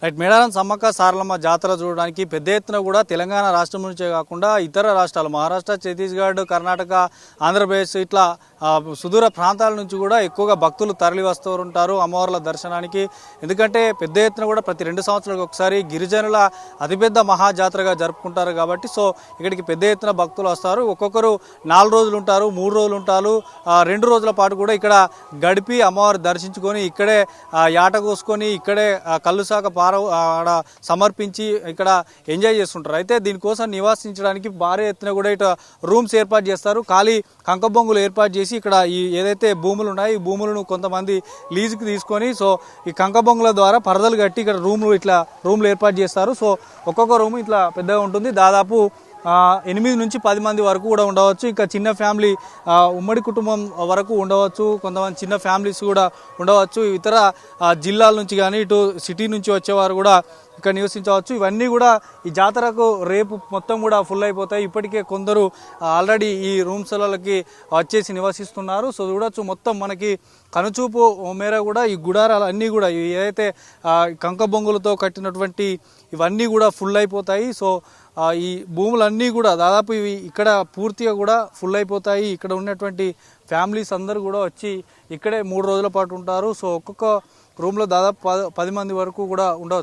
Right. Medaram Sammakka Saralamma జాతర చూడడానికి పెద్ద ఎత్తున కూడా తెలంగాణ రాష్ట్రం నుంచే కాకుండా ఇతర రాష్ట్రాలు మహారాష్ట్ర, ఛత్తీస్గఢ్, కర్ణాటక, ఆంధ్రప్రదేశ్ ఇట్లా సుదూర ప్రాంతాల నుంచి కూడా ఎక్కువగా భక్తులు తరలి వస్తూ ఉంటారు అమ్మవార్ల దర్శనానికి. ఎందుకంటే పెద్ద ఎత్తున కూడా ప్రతి 2 సంవత్సరాలకు ఒకసారి గిరిజనుల అతిపెద్ద మహాజాతరగా జరుపుకుంటారు కాబట్టి సో ఇక్కడికి పెద్ద ఎత్తున భక్తులు వస్తారు. ఒక్కొక్కరు 4 రోజులు ఉంటారు, 3 రోజులు ఉంటారు, 2 రోజుల పాటు కూడా ఇక్కడ గడిపి అమ్మవారు దర్శించుకొని ఇక్కడే యాట కోసుకొని ఇక్కడే కళ్ళు శాఖ ఆడ సమర్పించి ఇక్కడ ఎంజాయ్ చేస్తుంటారు. అయితే దీనికోసం నివాసించడానికి భారీ ఎత్తున కూడా ఇటు రూమ్స్ ఏర్పాటు చేస్తారు. ఖాళీ కంకబొంగులు ఏర్పాటు చేసి ఇక్కడ ఈ ఏదైతే భూములు ఉన్నాయో ఈ భూములను కొంతమంది లీజుకి తీసుకొని సో ఈ కంకబొంగుల ద్వారా పరదలు కట్టి ఇక్కడ రూమ్లు ఏర్పాటు చేస్తారు. సో ఒక్కొక్క రూమ్ ఇట్లా పెద్దగా ఉంటుంది. దాదాపు 8 నుంచి 10 మంది వరకు కూడా ఉండవచ్చు. ఇంకా చిన్న ఫ్యామిలీ ఉమ్మడి కుటుంబం వరకు ఉండవచ్చు. కొంతమంది చిన్న ఫ్యామిలీస్ కూడా ఉండవచ్చు. ఇతర జిల్లాల నుంచి కానీ ఇటు సిటీ నుంచి వచ్చేవారు కూడా ఇక్కడ నివసించవచ్చు. ఇవన్నీ కూడా ఈ జాతరకు రేపు మొత్తం కూడా ఫుల్ అయిపోతాయి. ఇప్పటికే కొందరు ఆల్రెడీ ఈ రూమ్స్లకి వచ్చేసి నివసిస్తున్నారు. సో చూడొచ్చు మొత్తం మనకి కనుచూపు మేర కూడా ఈ గుడారాలు అన్నీ కూడా ఏదైతే కంకబొంగులతో కట్టినటువంటి ఇవన్నీ కూడా ఫుల్ అయిపోతాయి. సో ఈ భూములన్నీ కూడా దాదాపు ఇవి ఇక్కడ పూర్తిగా కూడా ఫుల్ అయిపోతాయి. ఇక్కడ ఉన్నటువంటి ఫ్యామిలీస్ అందరూ కూడా వచ్చి ఇక్కడే 3 రోజుల పాటు ఉంటారు. సో ఒక్కొక్క రూమ్లో దాదాపు 10 మంది వరకు కూడా ఉండవచ్చు.